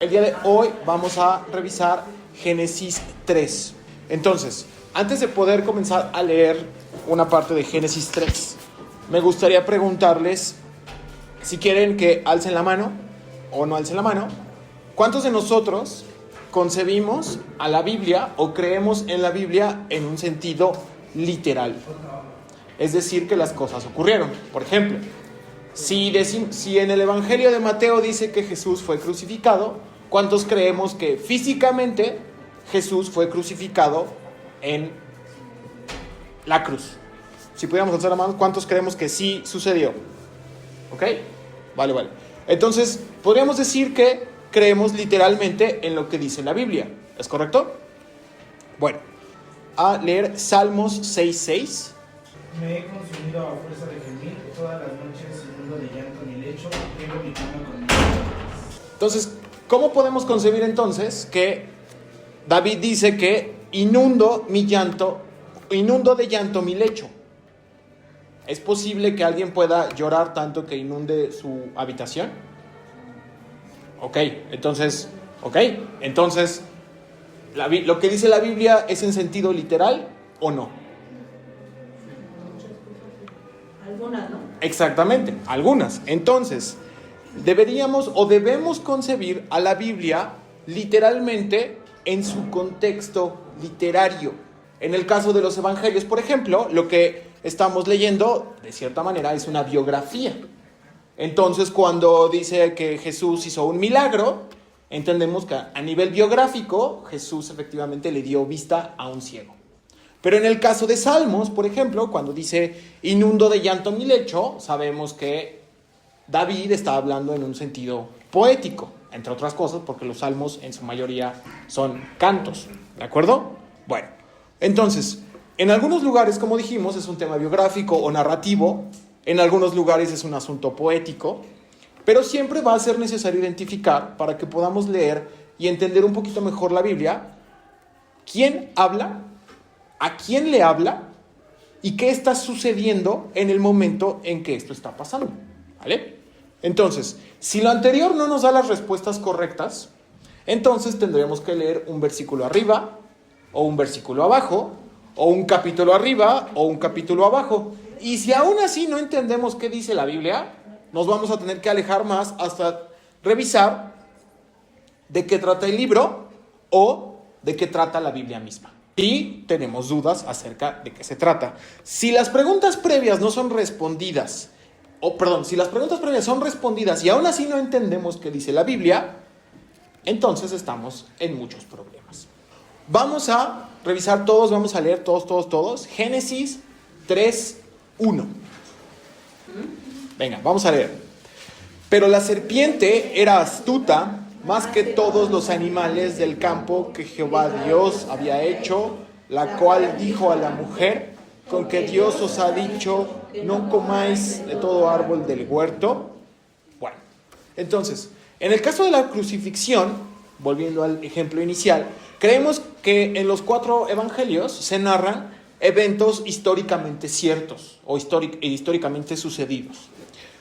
el día de hoy vamos a revisar Génesis 3. Entonces, antes de poder comenzar a leer una parte de Génesis 3, me gustaría preguntarles si quieren que alcen la mano o no alcen la mano. ¿Cuántos de nosotros concebimos a la Biblia o creemos en la Biblia en un sentido literal? Es decir, que las cosas ocurrieron. Por ejemplo, si en el Evangelio de Mateo dice que Jesús fue crucificado, ¿cuántos creemos que físicamente Jesús fue crucificado en la cruz? Si pudiéramos alzar la mano, ¿cuántos creemos que sí sucedió? ¿Ok? Vale. Entonces, podríamos decir que creemos literalmente en lo que dice la Biblia. ¿Es correcto? Bueno, a leer Salmos 6:6. Me he consumido a fuerza de gemir, todas las noches inundo de llanto mi lecho, riego mi cama con mis lágrimas. Entonces, ¿cómo podemos concebir entonces que David dice que inundo de llanto mi lecho? ¿Es posible que alguien pueda llorar tanto que inunde su habitación? Ok, entonces, ¿lo que dice la Biblia es en sentido literal o no? Algunas, ¿no? Exactamente, algunas. Entonces, debemos concebir a la Biblia literalmente en su contexto literario. En el caso de los evangelios, por ejemplo, lo que estamos leyendo, de cierta manera, es una biografía. Entonces, cuando dice que Jesús hizo un milagro, entendemos que a nivel biográfico, Jesús efectivamente le dio vista a un ciego. Pero en el caso de Salmos, por ejemplo, cuando dice inundo de llanto mi lecho, sabemos que David está hablando en un sentido poético, entre otras cosas, porque los salmos en su mayoría son cantos, ¿de acuerdo? Bueno, entonces, en algunos lugares, como dijimos, es un tema biográfico o narrativo, en algunos lugares es un asunto poético, pero siempre va a ser necesario identificar, para que podamos leer y entender un poquito mejor la Biblia, quién habla, a quién le habla y qué está sucediendo en el momento en que esto está pasando, ¿vale? Entonces, si lo anterior no nos da las respuestas correctas, entonces tendremos que leer un versículo arriba o un versículo abajo, o un capítulo arriba o un capítulo abajo. Y si aún así no entendemos qué dice la Biblia, nos vamos a tener que alejar más hasta revisar de qué trata el libro o de qué trata la Biblia misma. Y tenemos dudas acerca de qué se trata. Si las preguntas previas no son respondidas, si las preguntas previas son respondidas y aún así no entendemos qué dice la Biblia, entonces estamos en muchos problemas. Vamos a revisar todos, vamos a leer todos. Génesis 3:1. Venga, vamos a leer. Pero la serpiente era astuta más que todos los animales del campo que Jehová Dios había hecho, la cual dijo a la mujer: con que Dios os ha dicho, no comáis de todo árbol del huerto. Bueno, entonces, en el caso de la crucifixión, volviendo al ejemplo inicial, creemos que en los 4 evangelios se narran eventos históricamente ciertos o históricamente sucedidos.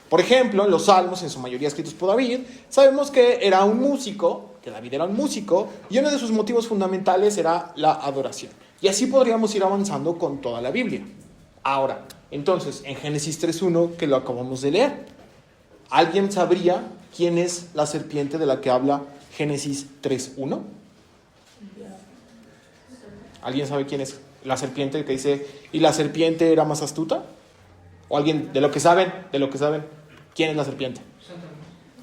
Por ejemplo, en los salmos, en su mayoría escritos por David, sabemos que David era un músico, y uno de sus motivos fundamentales era la adoración. Y así podríamos ir avanzando con toda la Biblia. Ahora, entonces, en Génesis 3:1, que lo acabamos de leer, ¿alguien sabría quién es la serpiente de la que habla Génesis 3:1? ¿Alguien sabe quién es la serpiente que dice, y la serpiente era más astuta? ¿O alguien de lo que saben? ¿Quién es la serpiente?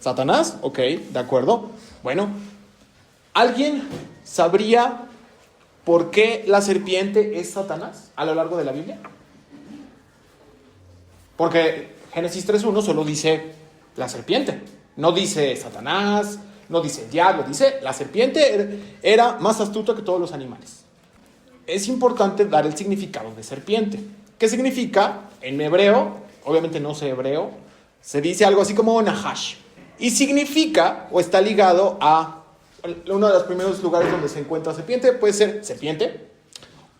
¿Satanás? Ok, de acuerdo. Bueno, ¿alguien sabría por qué la serpiente es Satanás a lo largo de la Biblia? Porque Génesis 3:1 solo dice la serpiente. No dice Satanás, no dice el diablo, dice la serpiente era más astuta que todos los animales. Es importante dar el significado de serpiente. ¿Qué significa? En hebreo, obviamente no sé hebreo, se dice algo así como Nahash. Y significa, o está ligado a uno de los primeros lugares donde se encuentra serpiente, puede ser serpiente,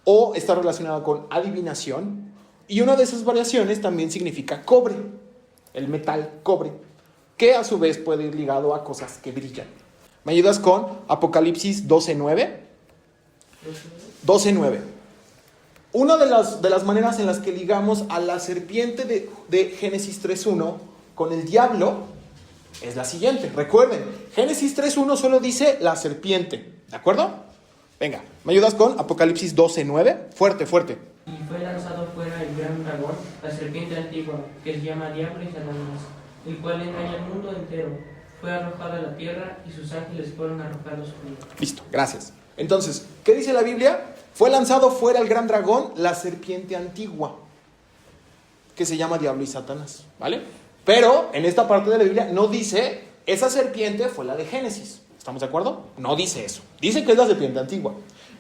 o está relacionado con adivinación. Y una de esas variaciones también significa cobre, el metal cobre, que a su vez puede ir ligado a cosas que brillan. ¿Me ayudas con Apocalipsis 12:9? 12:9. Una de las maneras en las que ligamos a la serpiente de Génesis 3:1 con el diablo es la siguiente. Recuerden, Génesis 3:1 solo dice la serpiente, ¿de acuerdo? Venga, ¿me ayudas con Apocalipsis 12:9? Fuerte, fuerte. Y fue lanzado fuera el gran dragón, la serpiente antigua, que se llama Diablo y Satanás, el cual engaña al mundo entero. Fue arrojado a la tierra y sus ángeles fueron arrojados con él. Listo, gracias. Entonces, ¿qué dice la Biblia? Fue lanzado fuera el gran dragón, la serpiente antigua, que se llama Diablo y Satanás, ¿vale? Pero en esta parte de la Biblia no dice, esa serpiente fue la de Génesis. ¿Estamos de acuerdo? No dice eso. Dice que es la serpiente antigua.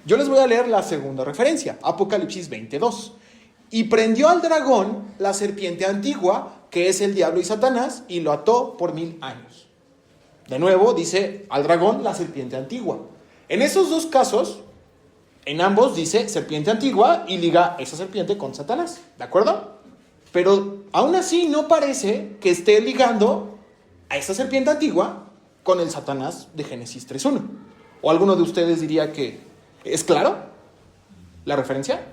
Yo les voy a leer la segunda referencia, Apocalipsis 20:2. Y prendió al dragón, la serpiente antigua, que es el diablo y Satanás, y lo ató por 1000 años. De nuevo, dice al dragón, la serpiente antigua. En esos dos casos, en ambos dice serpiente antigua y liga esa serpiente con Satanás. ¿De acuerdo? Pero aún así no parece que esté ligando a esa serpiente antigua con el Satanás de Génesis 3:1. ¿O alguno de ustedes diría que es claro la referencia?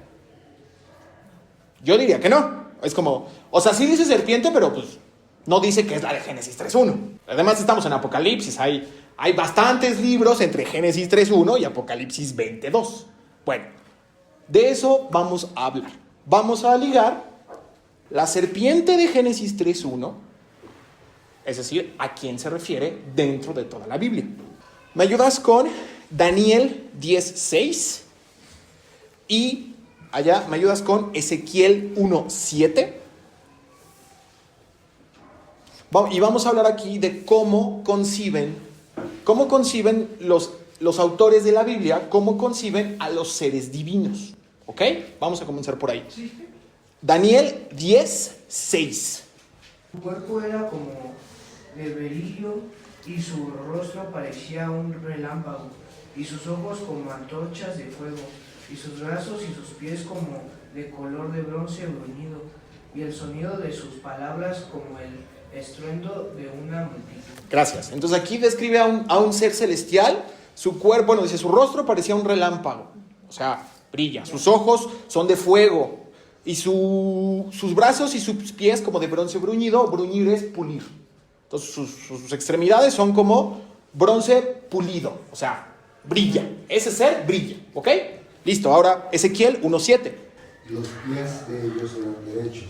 Yo diría que no. Es como, o sea, sí dice serpiente, pero pues no dice que es la de Génesis 3:1. Además estamos en Apocalipsis. Hay bastantes libros entre Génesis 3:1 y Apocalipsis 20:2. Bueno, de eso vamos a hablar. Vamos a ligar la serpiente de Génesis 3:1, es decir, a quién se refiere dentro de toda la Biblia. ¿Me ayudas con Daniel 10:6? Y allá me ayudas con Ezequiel 1:7. Y vamos a hablar aquí de cómo conciben los autores de la Biblia, cómo conciben a los seres divinos. ¿Ok? Vamos a comenzar por ahí. Daniel 10:6. Su cuerpo era como de berilio y su rostro parecía un relámpago y sus ojos como antorchas de fuego y sus brazos y sus pies como de color de bronce bruñido y el sonido de sus palabras como el estruendo de una multitud. Gracias. Entonces aquí describe a un ser celestial. Su cuerpo, bueno, dice, su rostro parecía un relámpago. O sea, brilla. Sus ojos son de fuego. Y sus brazos y sus pies como de bronce bruñido. Bruñir es pulir. Entonces sus extremidades son como bronce pulido. O sea, brilla. Ese ser brilla. ¿Ok? Listo. Ahora Ezequiel 1:7. Los pies de ellos eran derechos,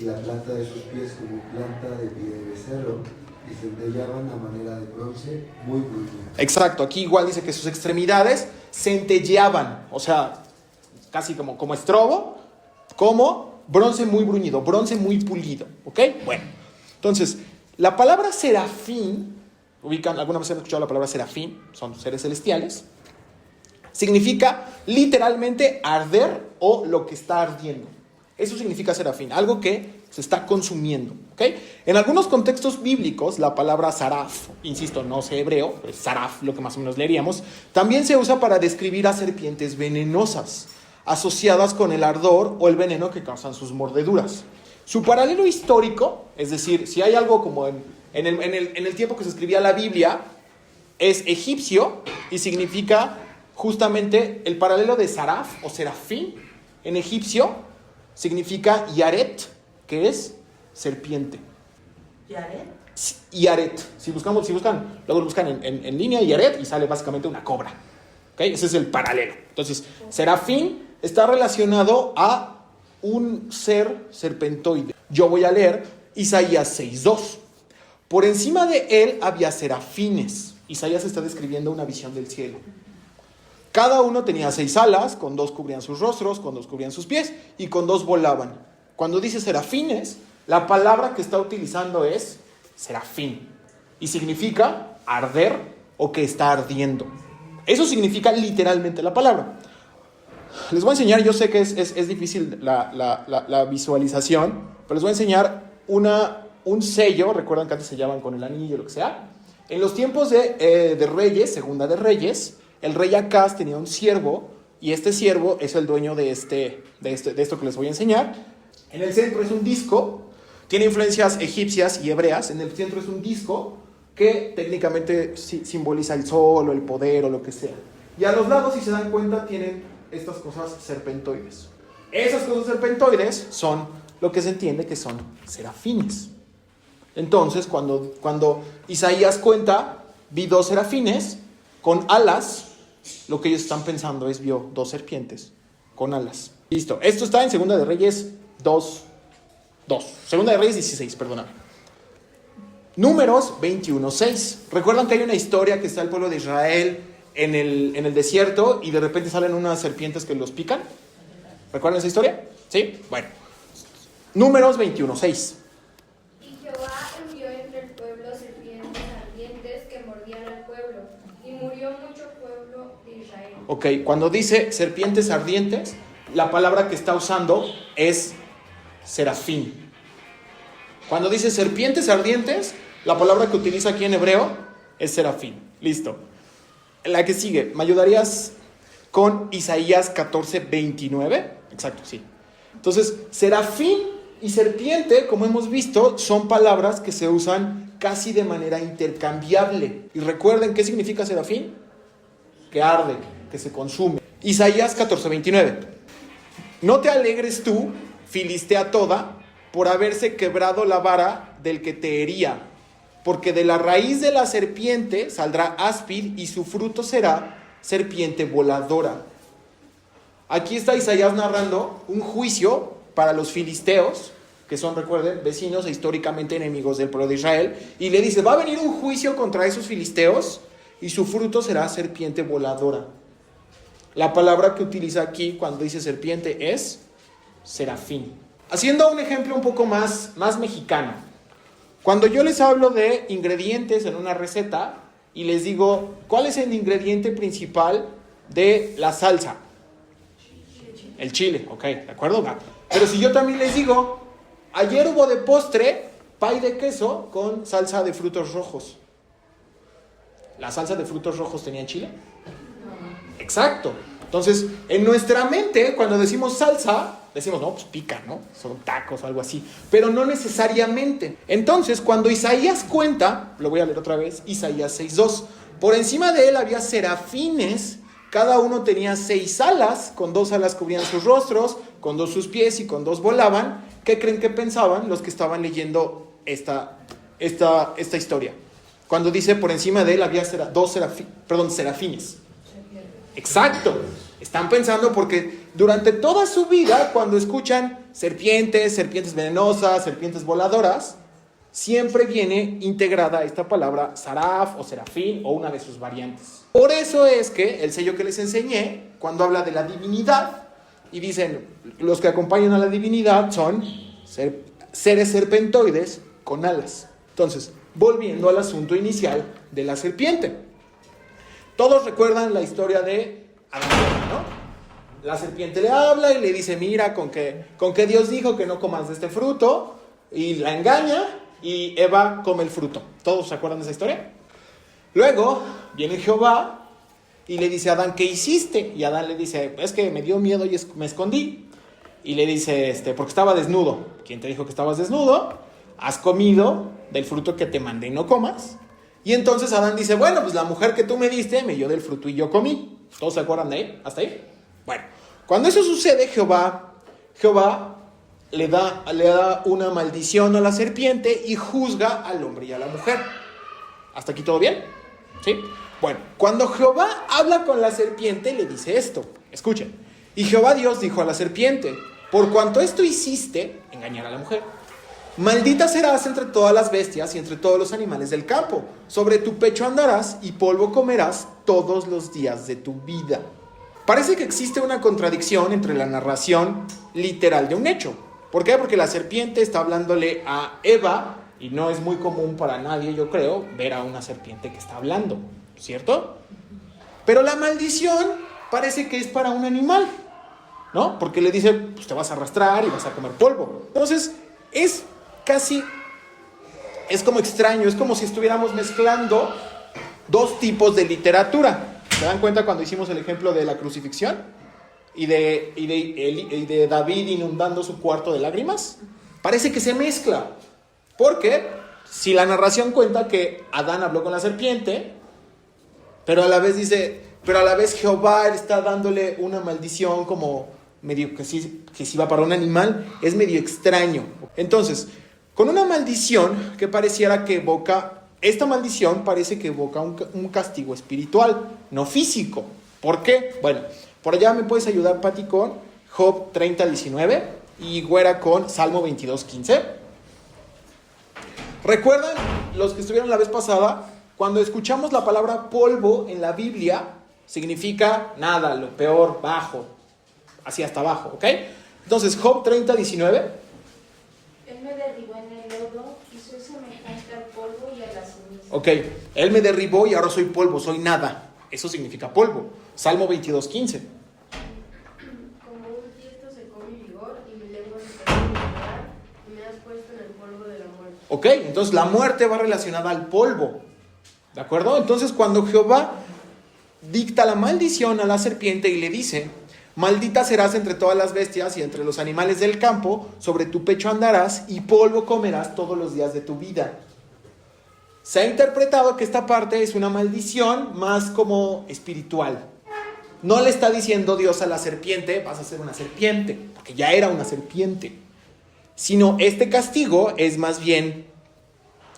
y la planta de sus pies como planta de pie de becerro, y centellaban a manera de bronce muy bruñido. Exacto, aquí igual dice que sus extremidades centelleaban, o sea, casi como estrobo, como bronce muy bruñido, bronce muy pulido, ¿ok? Bueno, entonces, la palabra serafín, ubican, ¿alguna vez han escuchado la palabra serafín? Son seres celestiales. Significa literalmente arder o lo que está ardiendo. Eso significa serafín, algo que se está consumiendo, ¿ok? En algunos contextos bíblicos, la palabra saraf, insisto, no sé hebreo, pero es saraf lo que más o menos leeríamos, también se usa para describir a serpientes venenosas, asociadas con el ardor o el veneno que causan sus mordeduras. Su paralelo histórico, es decir, si hay algo como en el tiempo que se escribía la Biblia, es egipcio y significa justamente el paralelo de saraf o serafín en egipcio significa yaret, que es serpiente. ¿Yaret? Yaret. Si buscan, luego buscan en línea yaret y sale básicamente una cobra. ¿Okay? Ese es el paralelo. Entonces, serafín está relacionado a un ser serpentoide. Yo voy a leer Isaías 6:2. Por encima de él había serafines. Isaías está describiendo una visión del cielo. Cada uno tenía 6 alas, con 2 cubrían sus rostros, con 2 cubrían sus pies y con 2 volaban. Cuando dice serafines, la palabra que está utilizando es serafín y significa arder o que está ardiendo. Eso significa literalmente la palabra. Les voy a enseñar, yo sé que es difícil la visualización, pero les voy a enseñar un sello. Recuerdan que antes se sellaban con el anillo, lo que sea. En los tiempos de Reyes, Segunda de Reyes, el rey Acaz tenía un siervo y este siervo es el dueño de esto que les voy a enseñar. En el centro es un disco, tiene influencias egipcias y hebreas. En el centro es un disco que técnicamente simboliza el sol o el poder o lo que sea. Y a los lados, si se dan cuenta, tienen estas cosas serpentoides. Esas cosas serpentoides son lo que se entiende que son serafines. Entonces, cuando Isaías cuenta, vi 2 serafines con alas, lo que ellos están pensando es vio 2 serpientes con alas. Listo. Esto está en Segunda de Reyes 2. Segunda de Reyes 16, perdóname. Números 21:6. ¿Recuerdan que hay una historia que está el pueblo de Israel en el desierto y de repente salen unas serpientes que los pican? ¿Recuerdan esa historia? ¿Sí? Bueno. Números 21:6. Y Jehová envió entre el pueblo serpientes ardientes que mordían al pueblo, y murió mucho pueblo de Israel. Ok, cuando dice serpientes ardientes, la palabra que está usando es serafín. Cuando dice serpientes ardientes, la palabra que utiliza aquí en hebreo es serafín. Listo. La que sigue, ¿me ayudarías con Isaías 14:29? Exacto, sí. Entonces, serafín y serpiente, como hemos visto, son palabras que se usan casi de manera intercambiable. Y recuerden, ¿qué significa serafín? Que arde, que se consume. Isaías 14:29. No te alegres tú, Filistea toda, por haberse quebrado la vara del que te hería, porque de la raíz de la serpiente saldrá áspid y su fruto será serpiente voladora. Aquí está Isaías narrando un juicio para los filisteos, que son, recuerden, vecinos e históricamente enemigos del pueblo de Israel, y le dice, va a venir un juicio contra esos filisteos y su fruto será serpiente voladora. La palabra que utiliza aquí cuando dice serpiente es serafín. Haciendo un ejemplo un poco más mexicano. Cuando yo les hablo de ingredientes en una receta y les digo, ¿cuál es el ingrediente principal de la salsa? El chile, ok, ¿de acuerdo? Pero si yo también les digo, ayer hubo de postre pay de queso con salsa de frutos rojos. ¿La salsa de frutos rojos tenía chile? No. Exacto. Entonces, en nuestra mente, cuando decimos salsa, decimos, no, pues pica, ¿no? Son tacos o algo así. Pero no necesariamente. Entonces, cuando Isaías cuenta, lo voy a leer otra vez, Isaías 6:2. Por encima de él había serafines, cada uno tenía 6 alas, con 2 alas cubrían sus rostros, con 2 sus pies y con 2 volaban. ¿Qué creen que pensaban los que estaban leyendo esta historia? Cuando dice por encima de él había serafines. Exacto. Están pensando porque durante toda su vida, cuando escuchan serpientes venenosas, serpientes voladoras, siempre viene integrada esta palabra saraf o serafín o una de sus variantes. Por eso es que el sello que les enseñé, cuando habla de la divinidad, y dicen, los que acompañan a la divinidad son seres serpentoides con alas. Entonces, volviendo al asunto inicial de la serpiente. Todos recuerdan la historia de Adán y Eva, ¿no? La serpiente le habla y le dice, mira, con que Dios dijo que no comas de este fruto, y la engaña, y Eva come el fruto. ¿Todos se acuerdan de esa historia? Luego viene Jehová y le dice a Adán, ¿qué hiciste? Y Adán le dice, es que me dio miedo y me escondí. Y le dice, porque estaba desnudo. ¿Quién te dijo que estabas desnudo? Has comido del fruto que te mandé y no comas. Y entonces Adán dice, bueno, pues la mujer que tú me diste me dio del fruto y yo comí. ¿Todos se acuerdan de ahí? ¿Hasta ahí? Bueno, cuando eso sucede, Jehová le da una maldición a la serpiente y juzga al hombre y a la mujer. ¿Hasta aquí todo bien? ¿Sí? Bueno, cuando Jehová habla con la serpiente, le dice esto. Escuchen. Y Jehová Dios dijo a la serpiente, por cuanto esto hiciste, engañar a la mujer, maldita serás entre todas las bestias y entre todos los animales del campo. Sobre tu pecho andarás y polvo comerás todos los días de tu vida. Parece que existe una contradicción entre la narración literal de un hecho. ¿Por qué? Porque la serpiente está hablándole a Eva y no es muy común para nadie, yo creo, ver a una serpiente que está hablando, ¿cierto? Pero la maldición parece que es para un animal, ¿no? Porque le dice, pues te vas a arrastrar y vas a comer polvo. Entonces, es como extraño, es como si estuviéramos mezclando 2 tipos de literatura. ¿Se dan cuenta cuando hicimos el ejemplo de la crucifixión? Y de David inundando su cuarto de lágrimas. Parece que se mezcla. Porque si la narración cuenta que Adán habló con la serpiente, pero a la vez Jehová está dándole una maldición como medio que sí va para un animal, es medio extraño. Entonces, con una maldición que pareciera que evoca, esta maldición parece que evoca un castigo espiritual, no físico. ¿Por qué? Bueno, por allá me puedes ayudar, Pati, con Job 30:19 y Güera con Salmo 22:15. ¿Recuerdan los que estuvieron la vez pasada? Cuando escuchamos la palabra polvo en la Biblia, significa nada, lo peor, bajo, así hasta abajo, ¿ok? Entonces, Job 30:19. Él me derribó en el lodo y soy semejante al polvo y a la ceniza. Ok, Él me derribó y ahora soy polvo, soy nada. Eso significa polvo. Salmo 22:15. Como un tiesto secó mi vigor y mi lengua se quedó en mi lugar y me has puesto en el polvo de la muerte. Ok, entonces la muerte va relacionada al polvo. ¿De acuerdo? Entonces cuando Jehová dicta la maldición a la serpiente y le dice: maldita serás entre todas las bestias y entre los animales del campo, sobre tu pecho andarás y polvo comerás todos los días de tu vida. Se ha interpretado que esta parte es una maldición más como espiritual. No le está diciendo Dios a la serpiente: vas a ser una serpiente, porque ya era una serpiente. Sino este castigo es más bien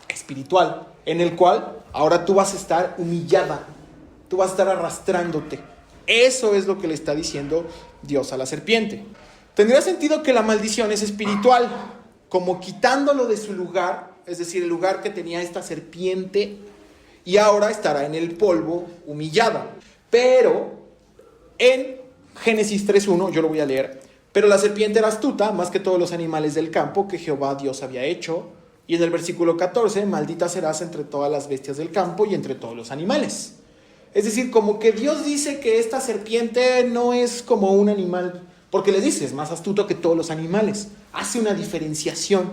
espiritual, en el cual ahora tú vas a estar humillada, tú vas a estar arrastrándote. Eso es lo que le está diciendo Dios a la serpiente. Tendría sentido que la maldición es espiritual, como quitándolo de su lugar, es decir, el lugar que tenía esta serpiente, y ahora estará en el polvo humillada. Pero en Génesis 3:1, yo lo voy a leer: pero la serpiente era astuta más que todos los animales del campo que Jehová Dios había hecho. Y en el versículo 14, maldita serás entre todas las bestias del campo y entre todos los animales. Es decir, como que Dios dice que esta serpiente no es como un animal, porque le dice, es más astuto que todos los animales. Hace una diferenciación.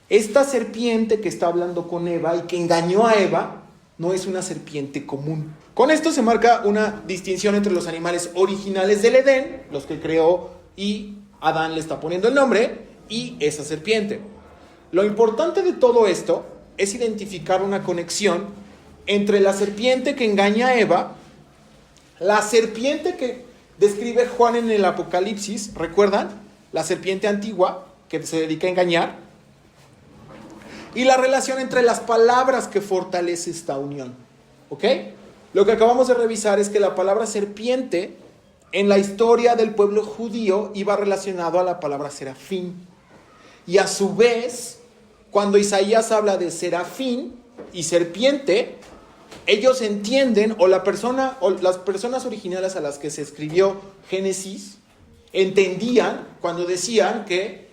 Esta serpiente que está hablando con Eva y que engañó a Eva, no es una serpiente común. Con esto se marca una distinción entre los animales originales del Edén, los que creó y Adán le está poniendo el nombre, y esa serpiente. Lo importante de todo esto es identificar una conexión entre la serpiente que engaña a Eva, la serpiente que describe Juan en el Apocalipsis, ¿recuerdan? La serpiente antigua que se dedica a engañar, y la relación entre las palabras que fortalece esta unión. ¿Ok? Lo que acabamos de revisar es que la palabra serpiente en la historia del pueblo judío iba relacionado a la palabra serafín. Y a su vez, cuando Isaías habla de serafín y serpiente, ellos entienden, o las personas originales a las que se escribió Génesis, entendían cuando decían que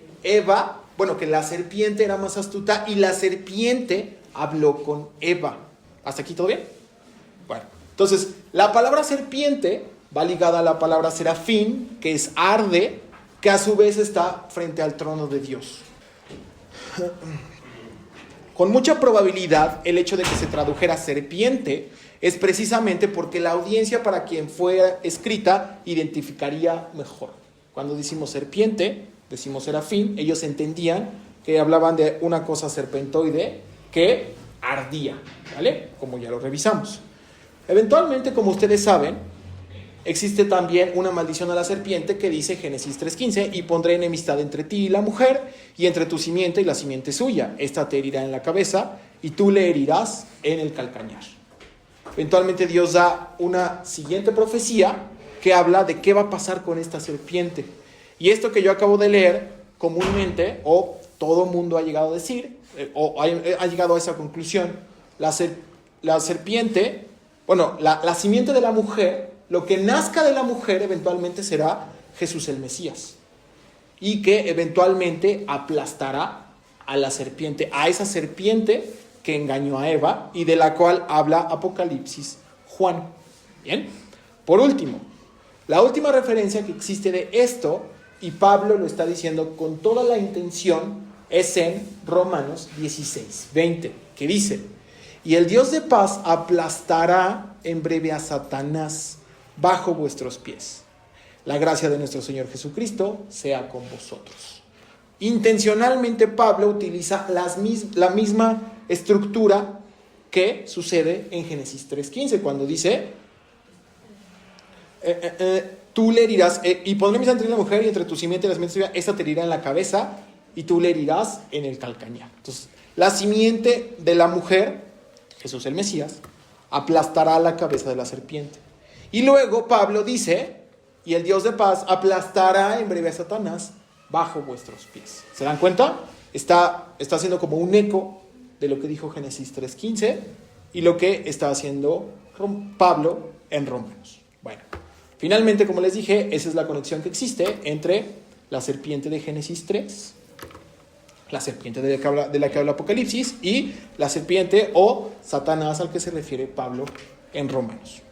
que la serpiente era más astuta y la serpiente habló con Eva. ¿Hasta aquí todo bien? Bueno, entonces la palabra serpiente va ligada a la palabra serafín, que es arde, que a su vez está frente al trono de Dios. Con mucha probabilidad, el hecho de que se tradujera serpiente es precisamente porque la audiencia para quien fue escrita identificaría mejor. Cuando decimos serpiente, decimos serafín, ellos entendían que hablaban de una cosa serpentoide que ardía, ¿vale? Como ya lo revisamos. Eventualmente, como ustedes saben, existe también una maldición a la serpiente que dice Génesis 3:15: y pondré enemistad entre ti y la mujer, y entre tu simiente y la simiente suya. Esta te herirá en la cabeza, y tú le herirás en el calcañar. Eventualmente Dios da una siguiente profecía que habla de qué va a pasar con esta serpiente. Y esto que yo acabo de leer, comúnmente, o todo mundo ha llegado a decir, o ha llegado a esa conclusión, la serpiente, la simiente de la mujer, lo que nazca de la mujer eventualmente será Jesús el Mesías, y que eventualmente aplastará a la serpiente, a esa serpiente que engañó a Eva y de la cual habla Apocalipsis Juan. Bien, por último, la última referencia que existe de esto, y Pablo lo está diciendo con toda la intención, es en Romanos 16:20, que dice: y el Dios de paz aplastará en breve a Satanás bajo vuestros pies. La gracia de nuestro Señor Jesucristo sea con vosotros. Intencionalmente Pablo utiliza la misma estructura que sucede en Génesis 3:15, cuando dice, tú le herirás, y pondré mis entre la mujer y entre tu simiente y la simiente suya, esta te herirá en la cabeza y tú le herirás en el calcañar. Entonces, la simiente de la mujer, Jesús el Mesías, aplastará la cabeza de la serpiente. Y luego Pablo dice, y el Dios de paz aplastará en breve a Satanás bajo vuestros pies. ¿Se dan cuenta? Está haciendo como un eco de lo que dijo Génesis 3:15 y lo que está haciendo Pablo en Romanos. Bueno, finalmente, como les dije, esa es la conexión que existe entre la serpiente de Génesis 3, la serpiente de la que habla Apocalipsis, y la serpiente o Satanás al que se refiere Pablo en Romanos.